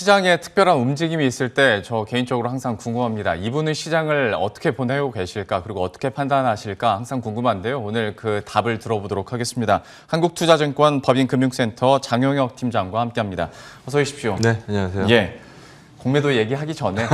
시장에 특별한 움직임이 있을 때 저 개인적으로 항상 궁금합니다. 이분은 시장을 어떻게 보내고 계실까, 그리고 어떻게 판단하실까 항상 궁금한데요. 오늘 그 답을 들어보도록 하겠습니다. 한국투자증권 법인금융센터 장용혁 팀장과 함께합니다. 어서 오십시오. 네, 안녕하세요. 예. 공매도 얘기하기 전에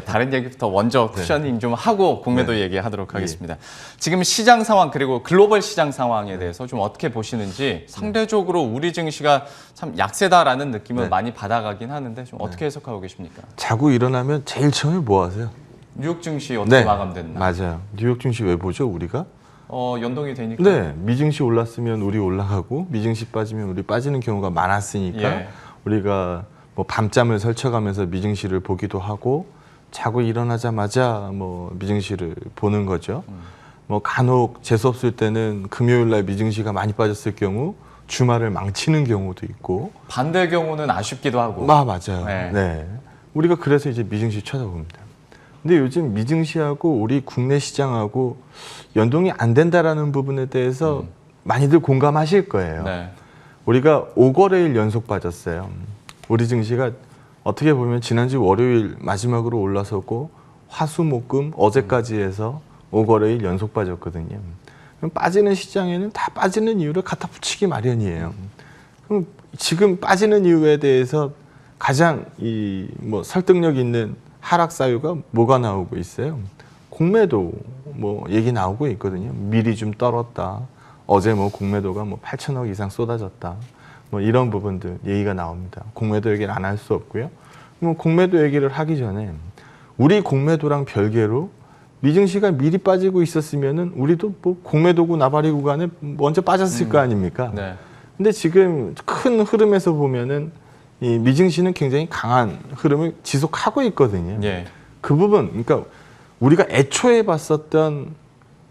다른 얘기부터 먼저 쿠셔닝 좀 하고 공매도 얘기하도록 하겠습니다. 지금 시장 상황 그리고 글로벌 시장 상황에 대해서 좀 어떻게 보시는지, 상대적으로 우리 증시가 참 약세다라는 느낌을 많이 받아가긴 하는데 좀 어떻게 해석하고 계십니까? 자고 일어나면 제일 처음에 뭐 하세요? 뉴욕 증시 어떻게 마감됐나? 맞아요. 뉴욕 증시 왜 보죠, 우리가? 연동이 되니까. 네, 미증시 올랐으면 우리 올라가고 미증시 빠지면 우리 빠지는 경우가 많았으니까 우리가 뭐 밤잠을 설쳐가면서 미증시를 보기도 하고, 자고 일어나자마자 뭐 미증시를 보는 거죠. 뭐 간혹 재수 없을 때는 금요일 날 미증시가 많이 빠졌을 경우 주말을 망치는 경우도 있고, 반대의 경우는 아쉽기도 하고. 맞아요. 네. 우리가 그래서 이제 미증시 찾아봅니다. 근데 요즘 미증시하고 우리 국내 시장하고 연동이 안 된다라는 부분에 대해서 많이들 공감하실 거예요. 우리가 5거래일 연속 빠졌어요. 우리 증시가 어떻게 보면 지난주 월요일 마지막으로 올라서고 화수목금 어제까지 해서 5거래일 연속 빠졌거든요. 그럼 빠지는 시장에는 다 빠지는 이유를 갖다 붙이기 마련이에요. 그럼 지금 빠지는 이유에 대해서 가장 뭐 설득력 있는 하락 사유가 뭐가 나오고 있어요? 공매도 뭐 얘기 나오고 있거든요. 미리 좀 떨었다. 어제 뭐 공매도가 뭐 8천억 이상 쏟아졌다. 뭐 이런 부분들 얘기가 나옵니다. 공매도 얘기를 안 할 수 없고요. 뭐 공매도 얘기를 하기 전에 우리 공매도랑 별개로 미증시가 미리 빠지고 있었으면은 우리도 뭐 공매도구 나발이 구간에 먼저 빠졌을 거 아닙니까? 근데 지금 큰 흐름에서 보면은 이 미증시는 굉장히 강한 흐름을 지속하고 있거든요. 그 부분, 그러니까 우리가 애초에 봤었던,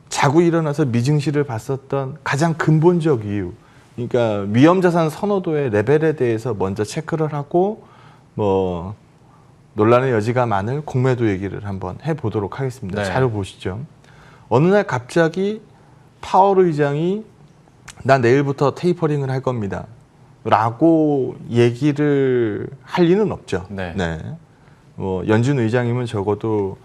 자고 일어나서 미증시를 봤었던 가장 근본적 이유, 그러니까 위험자산 선호도의 레벨에 대해서 먼저 체크를 하고 뭐 논란의 여지가 많을 공매도 얘기를 한번 해보도록 하겠습니다. 자료 보시죠. 어느 날 갑자기 파월 의장이 나 내일부터 테이퍼링을 할 겁니다 라고 얘기를 할 리는 없죠. 뭐 연준 의장이면 적어도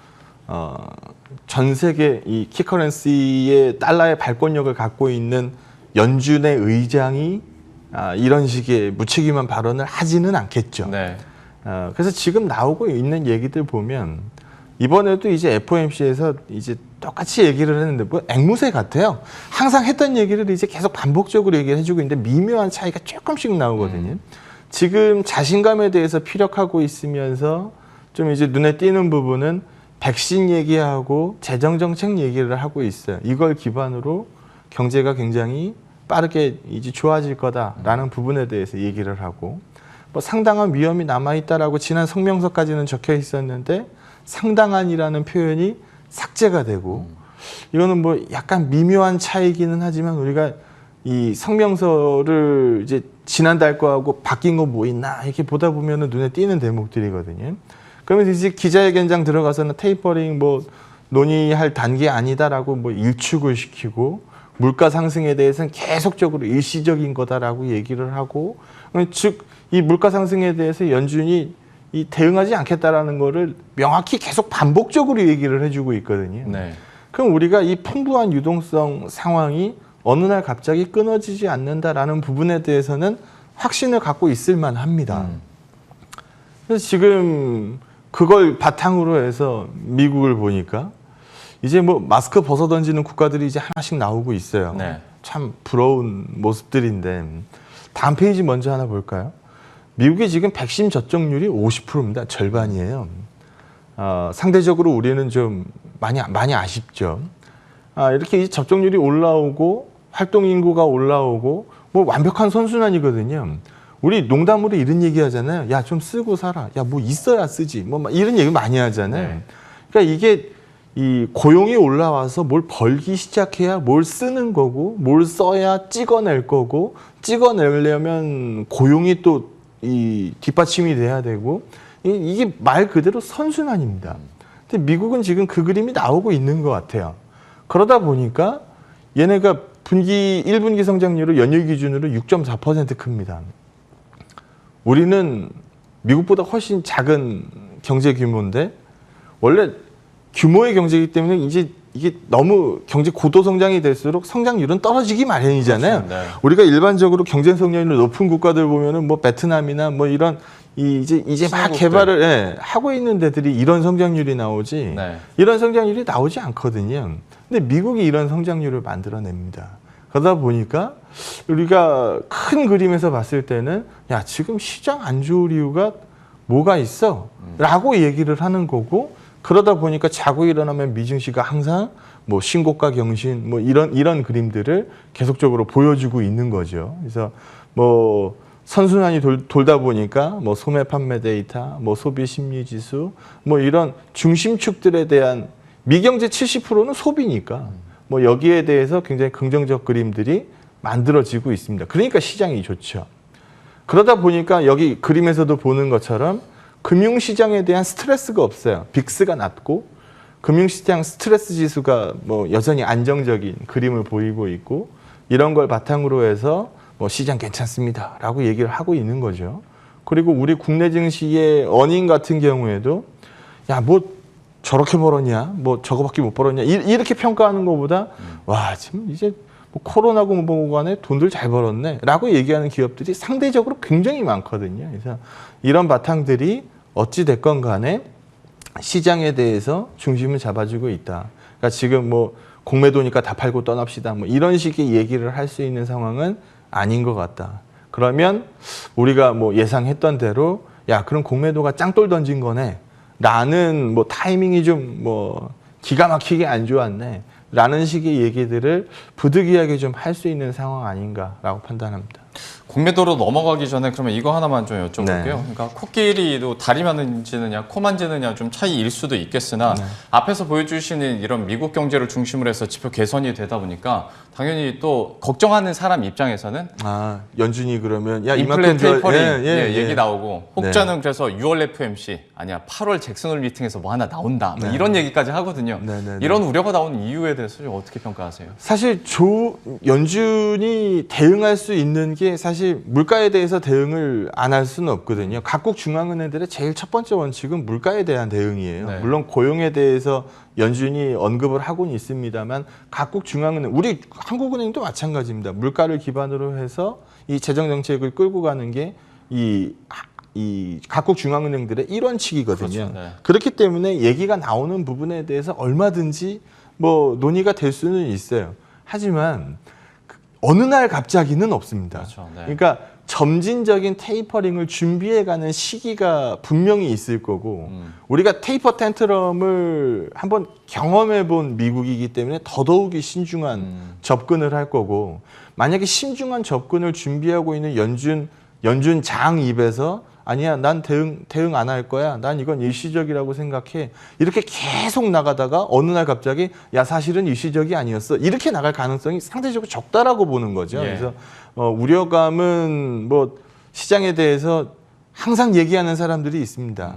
전 세계 이 키커런시의 달러의 발권력을 갖고 있는 연준의 의장이 이런 식의 무책임한 발언을 하지는 않겠죠. 그래서 지금 나오고 있는 얘기들 보면 이번에도 이제 FOMC에서 이제 똑같이 얘기를 했는데 뭐 앵무새 같아요. 항상 했던 얘기를 이제 계속 반복적으로 얘기를 해주고 있는데 미묘한 차이가 조금씩 나오거든요. 지금 자신감에 대해서 피력하고 있으면서 좀 이제 눈에 띄는 부분은 백신 얘기하고 재정정책 얘기를 하고 있어요. 이걸 기반으로 경제가 굉장히 빠르게 이제 좋아질 거다라는 부분에 대해서 얘기를 하고, 뭐 상당한 위험이 남아있다라고 지난 성명서까지는 적혀 있었는데 상당한이라는 표현이 삭제가 되고, 이거는 뭐 약간 미묘한 차이기는 하지만 우리가 이 성명서를 이제 지난달 거하고 바뀐 거 뭐 있나 이렇게 보다 보면은 눈에 띄는 대목들이거든요. 그러면 이제 기자회견장 들어가서는 테이퍼링 뭐 논의할 단계 아니다라고 뭐 일축을 시키고, 물가 상승에 대해서는 계속적으로 일시적인 거다라고 얘기를 하고, 즉 이 물가 상승에 대해서 연준이 대응하지 않겠다라는 거를 명확히 계속 반복적으로 얘기를 해주고 있거든요. 그럼 우리가 이 풍부한 유동성 상황이 어느 날 갑자기 끊어지지 않는다라는 부분에 대해서는 확신을 갖고 있을 만합니다. 그래서 지금 그걸 바탕으로 해서 미국을 보니까 이제 뭐 마스크 벗어 던지는 국가들이 이제 하나씩 나오고 있어요. 참 부러운 모습들인데, 다음 페이지 먼저 하나 볼까요? 미국이 지금 백신 접종률이 50%입니다. 절반이에요. 상대적으로 우리는 좀 많이 아쉽죠. 이렇게 접종률이 올라오고 활동 인구가 올라오고 뭐 완벽한 선순환이거든요. 우리 농담으로 이런 얘기 하잖아요. 야, 좀 쓰고 살아. 야, 뭐 있어야 쓰지. 뭐 이런 얘기 많이 하잖아요. 그러니까 이게 이 고용이 올라와서 뭘 벌기 시작해야 뭘 쓰는 거고, 뭘 써야 찍어낼 거고, 찍어내려면 고용이 또 이 뒷받침이 돼야 되고, 이게 말 그대로 선순환입니다. 근데 미국은 지금 그 그림이 나오고 있는 것 같아요. 그러다 보니까 얘네가 1분기 성장률을 연율 기준으로 6.4% 큽니다. 우리는 미국보다 훨씬 작은 경제 규모인데 원래 규모의 경제이기 때문에 이제 이게 너무 경제 고도 성장이 될수록 성장률은 떨어지기 마련이잖아요. 그렇죠. 네. 우리가 일반적으로 경제 성장률이 높은 국가들 보면은 뭐 베트남이나 뭐 이런 이제 막 신흥국들. 개발을 하고 있는 데들이 이런 성장률이 나오지 네. 이런 성장률이 나오지 않거든요. 근데 미국이 이런 성장률을 만들어냅니다. 그러다 보니까 우리가 큰 그림에서 봤을 때는 야 지금 시장 안 좋을 이유가 뭐가 있어? 라고 얘기를 하는 거고 그러다 보니까 자고 일어나면 미증시가 항상 뭐 신고가 경신 뭐 이런 그림들을 계속적으로 보여주고 있는 거죠. 그래서 뭐 선순환이 돌다 보니까 뭐 소매 판매 데이터, 뭐 소비 심리 지수, 뭐 이런 중심축들에 대한 미경제 70%는 소비니까 뭐 여기에 대해서 굉장히 긍정적 그림들이 만들어지고 있습니다. 그러니까 시장이 좋죠. 그러다 보니까 여기 그림에서도 보는 것처럼 금융시장에 대한 스트레스가 없어요. 빅스가 낮고 금융시장 스트레스 지수가 뭐 여전히 안정적인 그림을 보이고 있고 이런 걸 바탕으로 해서 뭐 시장 괜찮습니다라고 얘기를 하고 있는 거죠. 그리고 우리 국내 증시의 어닝 같은 경우에도 야 뭐 저렇게 벌었냐, 뭐 저거밖에 못 벌었냐 이렇게 평가하는 것보다 와 지금 이제 뭐 코로나고 뭐 간에 돈들 잘 벌었네라고 얘기하는 기업들이 상대적으로 굉장히 많거든요. 그래서 이런 바탕들이 어찌 됐건 간에 시장에 대해서 중심을 잡아주고 있다. 그러니까 지금 뭐 공매도니까 다 팔고 떠납시다. 뭐 이런 식의 얘기를 할 수 있는 상황은 아닌 것 같다. 그러면 우리가 뭐 예상했던 대로 야 그럼 공매도가 짱돌 던진 거네. 라는 뭐 타이밍이 좀 뭐 기가 막히게 안 좋았네. 라는 식의 얘기들을 부득이하게 좀 할 수 있는 상황 아닌가라고 판단합니다. 공매도로 넘어가기 전에 그러면 이거 하나만 좀 여쭤볼게요. 네. 그러니까 코끼리도 다리만 짖느냐 코만 짖느냐 좀 차이일 수도 있겠으나 네. 앞에서 보여주시는 이런 미국 경제를 중심으로 해서 지표 개선이 되다 보니까 당연히 또 걱정하는 사람 입장에서는 아 연준이 그러면 야 인플레 이만큼 테이퍼링 얘기 나오고 네. 혹자는 그래서 6월 FOMC 아니야 8월 잭슨홀 미팅에서 뭐 하나 나온다 뭐 네. 이런 얘기까지 하거든요. 네, 네, 네. 이런 우려가 나온 이유에 대해서 좀 어떻게 평가하세요? 사실 연준이 대응할 수 있는 게 사실 물가에 대해서 대응을 안 할 수는 없거든요. 각국 중앙은행들의 제일 첫 번째 원칙은 물가에 대한 대응이에요. 네. 물론 고용에 대해서 연준이 언급을 하고는 있습니다만 각국 중앙은행, 우리 한국은행도 마찬가지입니다. 물가를 기반으로 해서 이 재정 정책을 끌고 가는 게 이 각국 중앙은행들의 일원칙이거든요. 그렇죠. 네. 그렇기 때문에 얘기가 나오는 부분에 대해서 얼마든지 뭐 논의가 될 수는 있어요. 하지만 어느 날 갑자기는 없습니다. 그렇죠. 네. 그러니까 점진적인 테이퍼링을 준비해가는 시기가 분명히 있을 거고 우리가 테이퍼 텐트럼을 한번 경험해본 미국이기 때문에 더더욱이 신중한 접근을 할 거고 만약에 신중한 접근을 준비하고 있는 연준 장 입에서 아니야 난 대응 안 할 거야 난 이건 일시적이라고 생각해 이렇게 계속 나가다가 어느 날 갑자기 야 사실은 일시적이 아니었어 이렇게 나갈 가능성이 상대적으로 적다라고 보는 거죠. 예. 그래서 우려감은 뭐 시장에 대해서 항상 얘기하는 사람들이 있습니다.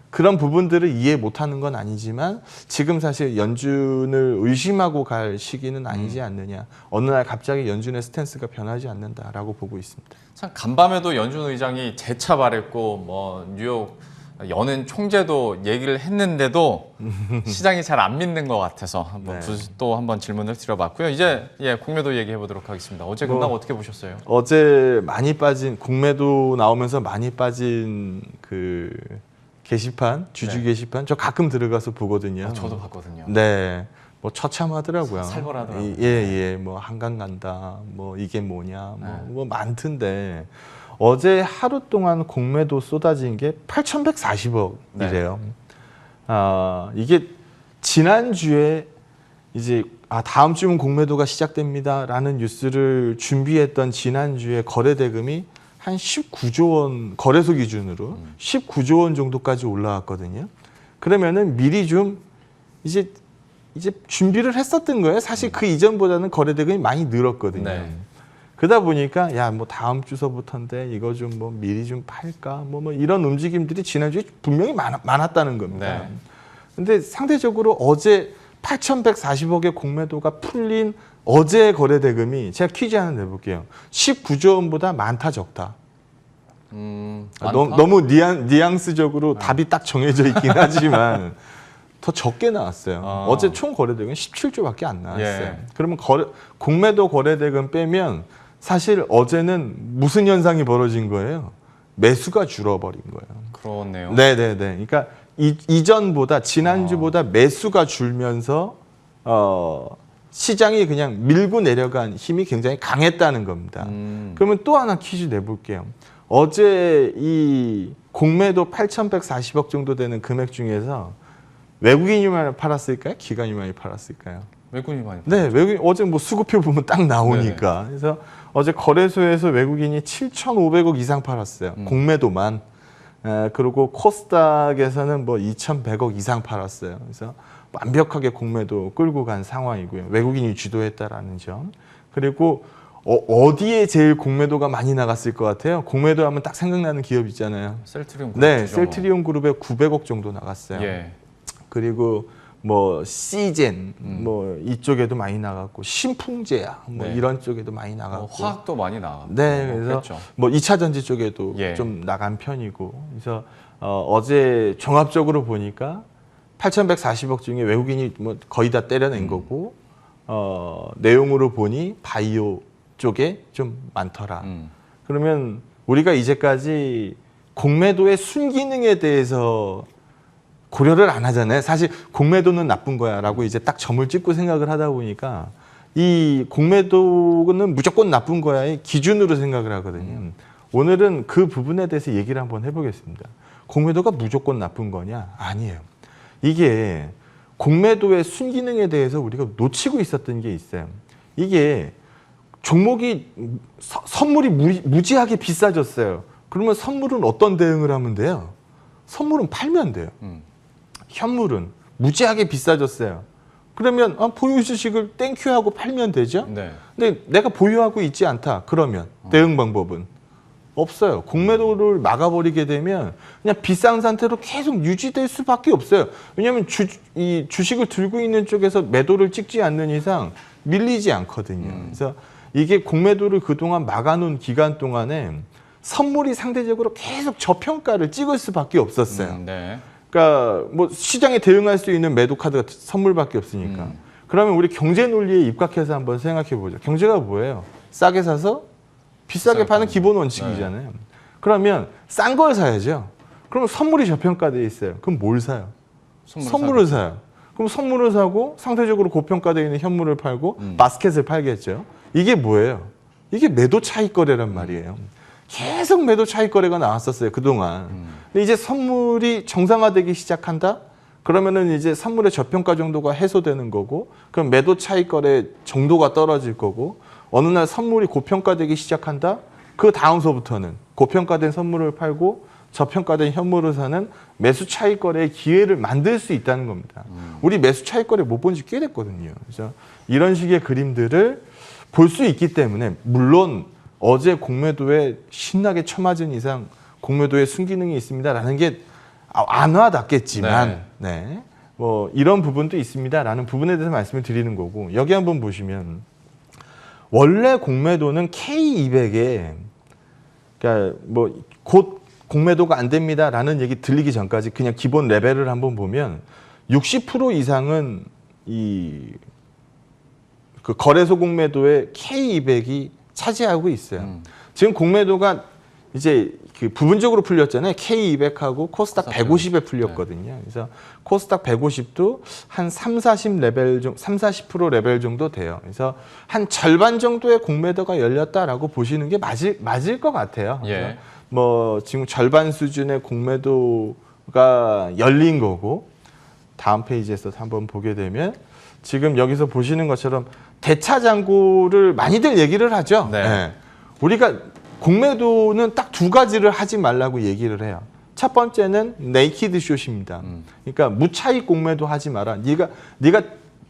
그런 부분들을 이해 못하는 건 아니지만 지금 사실 연준을 의심하고 갈 시기는 아니지 않느냐. 어느 날 갑자기 연준의 스탠스가 변하지 않는다라고 보고 있습니다. 참 간밤에도 연준 의장이 재차 말했고 뭐 뉴욕 연은 총재도 얘기를 했는데도 시장이 잘 안 믿는 것 같아서 한번 또 한번 질문을 드려봤고요. 이제 공매도 얘기해 보도록 하겠습니다. 어제 급락 어떻게 보셨어요? 어제 많이 빠진 공매도 나오면서 많이 빠진 그 게시판 주주 게시판 저 가끔 들어가서 보거든요. 저도 봤거든요. 네. 뭐 처참하더라고요. 살벌하더라고요. 뭐 한강 간다. 뭐 이게 뭐냐. 뭐 많던데 어제 하루 동안 공매도 쏟아진 게 8,140억이래요. 이게 지난주에 이제 다음 주면 공매도가 시작됩니다라는 뉴스를 준비했던 지난주에 거래 대금이 한 19조 원 거래소 기준으로 19조 원 정도까지 올라왔거든요. 그러면은 미리 좀 이제 준비를 했었던 거예요. 사실 그 이전보다는 거래 대금이 많이 늘었거든요. 네. 그러다 보니까 야 뭐 다음 주서부터인데 이거 좀 뭐 미리 좀 팔까 뭐 이런 움직임들이 지난주에 분명히 많았다는 겁니다. 네. 근데 상대적으로 어제 8,140억의 공매도가 풀린 어제 거래 대금이 제가 퀴즈 하나 내볼게요. 19조 원보다 많다 적다. 많다? 너무 뉘앙스적으로 답이 딱 정해져 있긴 하지만 더 적게 나왔어요. 어제 총 거래대금은 17조밖에 안 나왔어요. 예. 그러면 공매도 거래대금 빼면 사실 어제는 무슨 현상이 벌어진 거예요? 매수가 줄어버린 거예요. 그렇네요. 네네네. 그러니까 이전보다 지난주보다 매수가 줄면서 시장이 그냥 밀고 내려간 힘이 굉장히 강했다는 겁니다. 그러면 또 하나 퀴즈 내볼게요. 어제 이 공매도 8,140억 정도 되는 금액 중에서 외국인이 많이 팔았을까요? 기관이 많이 팔았을까요? 외국인이 많이. 네, 외국인 어제 뭐 수급표 보면 딱 나오니까. 네네. 그래서 어제 거래소에서 외국인이 7,500억 이상 팔았어요. 공매도만. 그리고 코스닥에서는 뭐 2,100억 이상 팔았어요. 그래서 완벽하게 공매도 끌고 간 상황이고요. 외국인이 주도했다라는 점. 그리고 어디에 제일 공매도가 많이 나갔을 것 같아요? 공매도 하면 딱 생각나는 기업 있잖아요. 셀트리온 그룹. 네, 셀트리온 그룹에 900억 정도 나갔어요. 예. 그리고 뭐 시젠 뭐 이쪽에도 많이 나갔고 신풍제약 뭐 네. 이런 쪽에도 많이 나갔고 화학도 많이 나갔고. 네, 그래서 그랬죠. 뭐 2차 전지 쪽에도 예. 좀 나간 편이고 그래서 어제 종합적으로 보니까 8,140억 중에 외국인이 뭐 거의 다 때려낸 거고 내용으로 보니 바이오 쪽에 좀 많더라. 그러면 우리가 이제까지 공매도의 순기능에 대해서 고려를 안 하잖아요. 사실 공매도는 나쁜 거야라고 이제 딱 점을 찍고 생각을 하다 보니까 이 공매도는 무조건 나쁜 거야의 기준으로 생각을 하거든요. 오늘은 그 부분에 대해서 얘기를 한번 해보겠습니다. 공매도가 무조건 나쁜 거냐? 아니에요. 이게 공매도의 순기능에 대해서 우리가 놓치고 있었던 게 있어요. 이게 종목이 선물이 무지하게 비싸졌어요. 그러면 선물은 어떤 대응을 하면 돼요? 선물은 팔면 돼요. 현물은 무지하게 비싸졌어요. 그러면 보유 주식을 땡큐하고 팔면 되죠. 네. 근데 내가 보유하고 있지 않다. 그러면 대응 방법은 없어요. 공매도를 막아버리게 되면 그냥 비싼 상태로 계속 유지될 수밖에 없어요. 왜냐하면 이 주식을 들고 있는 쪽에서 매도를 찍지 않는 이상 밀리지 않거든요. 그래서 이게 공매도를 그동안 막아놓은 기간 동안에 선물이 상대적으로 계속 저평가를 찍을 수밖에 없었어요. 네. 그러니까 뭐 시장에 대응할 수 있는 매도 카드가 선물밖에 없으니까. 그러면 우리 경제 논리에 입각해서 한번 생각해 보죠. 경제가 뭐예요? 싸게 사서 비싸게 파는 기본 원칙이잖아요. 네. 그러면 싼 걸 사야죠. 그럼 선물이 저평가돼 있어요. 그럼 뭘 사요? 선물을 사요. 그럼 선물을 사고 상대적으로 고평가되어 있는 현물을 팔고 바스켓을 팔겠죠. 이게 뭐예요? 이게 매도 차익 거래란 말이에요. 계속 매도 차익 거래가 나왔었어요, 그동안. 근데 이제 선물이 정상화되기 시작한다? 그러면은 이제 선물의 저평가 정도가 해소되는 거고, 그럼 매도 차익 거래 정도가 떨어질 거고, 어느 날 선물이 고평가되기 시작한다? 그 다음서부터는 고평가된 선물을 팔고 저평가된 현물을 사는 매수 차익 거래의 기회를 만들 수 있다는 겁니다. 우리 매수 차익 거래 못 본 지 꽤 됐거든요. 그래서 이런 식의 그림들을 볼 수 있기 때문에, 물론 어제 공매도에 신나게 쳐맞은 이상 공매도에 순기능이 있습니다라는 게 안 와닿겠지만, 네. 뭐 이런 부분도 있습니다라는 부분에 대해서 말씀을 드리는 거고, 여기 한번 보시면 원래 공매도는 K200에 그러니까 뭐 곧 공매도가 안 됩니다라는 얘기 들리기 전까지 그냥 기본 레벨을 한번 보면 60% 이상은 그 거래소 공매도의 K200이 차지하고 있어요. 지금 공매도가 이제 그 부분적으로 풀렸잖아요. K200하고 코스닥 150에 풀렸거든요. 그래서 코스닥 150도 한 30, 40% 레벨 정도 돼요. 그래서 한 절반 정도의 공매도가 열렸다라고 보시는 게 맞을 것 같아요. 예. 뭐 지금 절반 수준의 공매도가 열린 거고, 다음 페이지에서 한번 보게 되면 지금 여기서 보시는 것처럼 대차 잔고를 많이들 얘기를 하죠. 네. 네. 우리가 공매도는 딱 두 가지를 하지 말라고 얘기를 해요. 첫 번째는 네이키드 숏입니다. 그러니까 무차익 공매도 하지 마라. 네가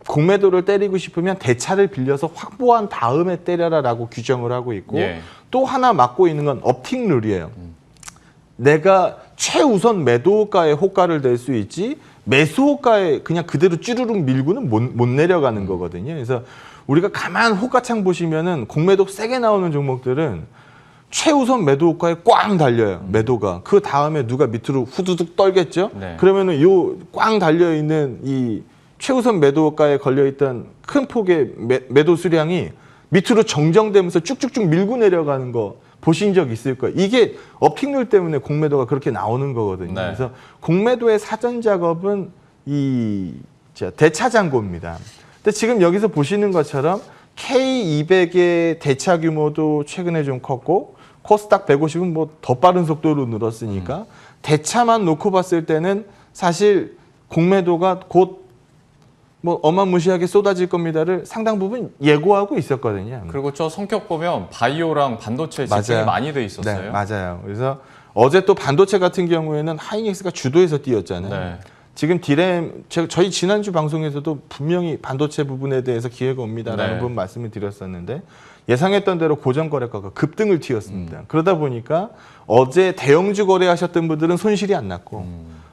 공매도를 때리고 싶으면 대차를 빌려서 확보한 다음에 때려라라고 규정을 하고 있고, 예. 또 하나 막고 있는 건 업팅 룰이에요. 내가 최우선 매도가에 호가를 낼 수 있지 매수 호가에 그냥 그대로 쭈르륵 밀고는 못 내려가는 거거든요. 그래서 우리가 가만 호가창 보시면은 공매도 세게 나오는 종목들은 최우선 매도 호가에 꽝 달려요. 매도가. 그 다음에 누가 밑으로 후두둑 떨겠죠. 네. 그러면은 요 꽝 달려 있는 이 최우선 매도 호가에 걸려 있던 큰 폭의 매도 수량이 밑으로 정정되면서 쭉쭉쭉 밀고 내려가는 거 보신 적 있을 거예요. 이게 업핑률 때문에 공매도가 그렇게 나오는 거거든요. 네. 그래서 공매도의 사전 작업은 이 대차장고입니다. 근데 지금 여기서 보시는 것처럼 K200의 대차 규모도 최근에 좀 컸고 코스닥 150은 뭐 더 빠른 속도로 늘었으니까 대차만 놓고 봤을 때는 사실 공매도가 곧 뭐 어마무시하게 쏟아질 겁니다를 상당 부분 예고하고 있었거든요. 그리고 저 성격 보면 바이오랑 반도체에 집중이 맞아요. 많이 돼 있었어요. 네, 맞아요. 그래서 어제 또 반도체 같은 경우에는 하이닉스가 주도해서 뛰었잖아요. 네. 지금 디램 저희 지난주 방송에서도 분명히 반도체 부분에 대해서 기회가 옵니다라는 네. 부분 말씀을 드렸었는데 예상했던 대로 고점 거래가가 급등을 튀었습니다. 그러다 보니까 어제 대형주 거래하셨던 분들은 손실이 안 났고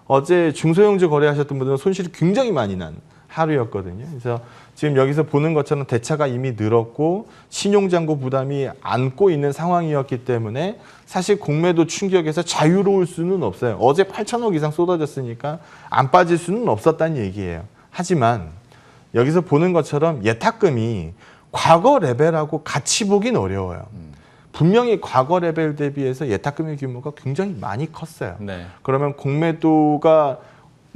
어제 중소형주 거래하셨던 분들은 손실이 굉장히 많이 난 하루였거든요. 그래서 지금 여기서 보는 것처럼 대차가 이미 늘었고 신용잔고 부담이 안고 있는 상황이었기 때문에 사실 공매도 충격에서 자유로울 수는 없어요. 어제 8천억 이상 쏟아졌으니까 안 빠질 수는 없었다는 얘기예요. 하지만 여기서 보는 것처럼 예탁금이 과거 레벨하고 같이 보긴 어려워요. 분명히 과거 레벨 대비해서 예탁금의 규모가 굉장히 많이 컸어요. 네. 그러면 공매도가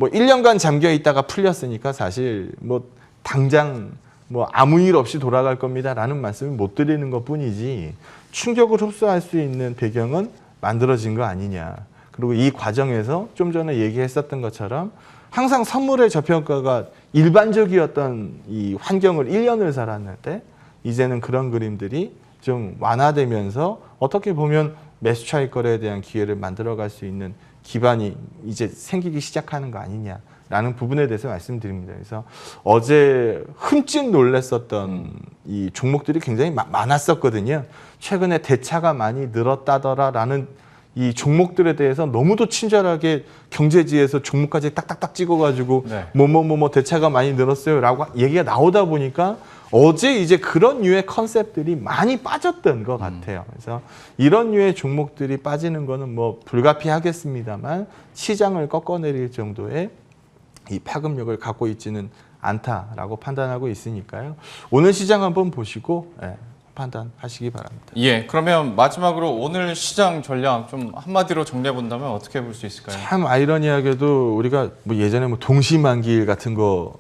뭐 1년간 잠겨 있다가 풀렸으니까 사실 뭐 당장 뭐 아무 일 없이 돌아갈 겁니다라는 말씀을 못 드리는 것뿐이지 충격을 흡수할 수 있는 배경은 만들어진 거 아니냐. 그리고 이 과정에서 좀 전에 얘기했었던 것처럼 항상 선물의 저평가가 일반적이었던 이 환경을 1년을 살았는데 이제는 그런 그림들이 좀 완화되면서 어떻게 보면 매수 차익 거래에 대한 기회를 만들어갈 수 있는 기반이 이제 생기기 시작하는 거 아니냐라는 부분에 대해서 말씀드립니다. 그래서 어제 흠칫 놀랐었던 이 종목들이 굉장히 많았었거든요. 최근에 대차가 많이 늘었다더라라는 이 종목들에 대해서 너무도 친절하게 경제지에서 종목까지 딱딱딱 찍어가지고 네. 뭐뭐뭐뭐 대차가 많이 늘었어요라고 얘기가 나오다 보니까 어제 이제 그런 류의 컨셉들이 많이 빠졌던 것 같아요. 그래서 이런 류의 종목들이 빠지는 거는 뭐 불가피하겠습니다만 시장을 꺾어내릴 정도의 이 파급력을 갖고 있지는 않다라고 판단하고 있으니까요. 오늘 시장 한번 보시고 판단하시기 바랍니다. 예, 그러면 마지막으로 오늘 시장 전략 좀 한마디로 정리해 본다면 어떻게 볼 수 있을까요? 참 아이러니하게도 우리가 뭐 예전에 뭐 동시만기일 같은 거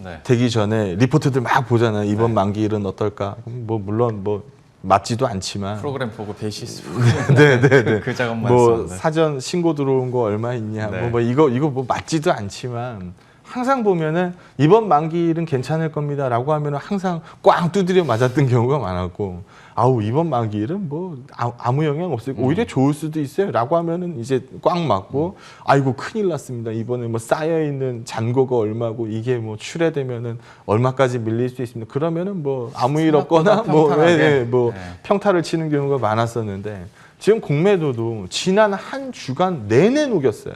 네. 되기 전에 리포트들 막 보잖아요. 이번 만기일은 어떨까? 뭐 물론 뭐 맞지도 않지만 프로그램 보고 베이시스 네네네. 그 작업만 뭐 했었는데. 사전 신고 들어온 거 얼마 있냐? 네. 뭐 이거 뭐 맞지도 않지만 항상 보면은 이번 만기일은 괜찮을 겁니다라고 하면은 항상 꽝 두드려 맞았던 경우가 많았고 아우 이번 만기일은 뭐 아무 영향 없어요. 오히려 좋을 수도 있어요라고 하면은 이제 꽝 맞고 아이고 큰일 났습니다. 이번에 뭐 쌓여 있는 잔고가 얼마고 이게 뭐 출회되면은 얼마까지 밀릴 수 있습니다. 그러면은 뭐 아무 일 없거나 뭐 평타를 치는 경우가 많았었는데 지금 공매도도 지난 한 주간 내내 녹였어요.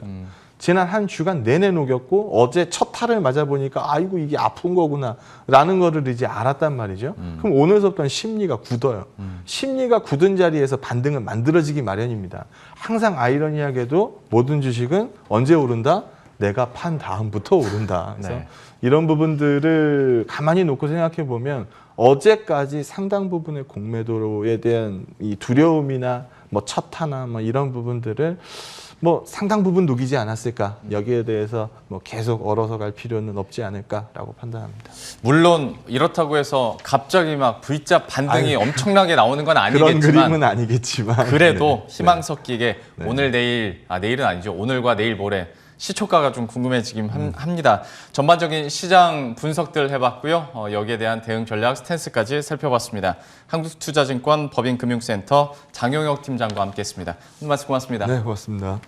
지난 한 주간 내내 녹였고 어제 첫 탈을 맞아보니까 아이고 이게 아픈 거구나 라는 거를 이제 알았단 말이죠. 그럼 오늘부터는 심리가 굳어요. 심리가 굳은 자리에서 반등은 만들어지기 마련입니다. 항상 아이러니하게도 모든 주식은 언제 오른다? 내가 판 다음부터 오른다. 그래서 네. 이런 부분들을 가만히 놓고 생각해 보면 어제까지 상당 부분의 공매도에 대한 이 두려움이나 뭐 첫 타나 뭐 이런 부분들을 뭐 상당 부분 녹이지 않았을까 여기에 대해서 뭐 계속 얼어서 갈 필요는 없지 않을까라고 판단합니다. 물론 이렇다고 해서 갑자기 막 V자 반등이 엄청나게 나오는 건 그런 아니겠지만 그림은 아니겠지만 그래도 네. 희망 섞이게 오늘 내일 내일은 아니죠. 오늘과 내일 모레 시초가가 좀 궁금해지긴 합니다. 전반적인 시장 분석들 해봤고요. 여기에 대한 대응 전략 스탠스까지 살펴봤습니다. 한국투자증권 법인금융센터 장용혁 팀장과 함께했습니다. 오늘 말씀 고맙습니다. 네, 고맙습니다.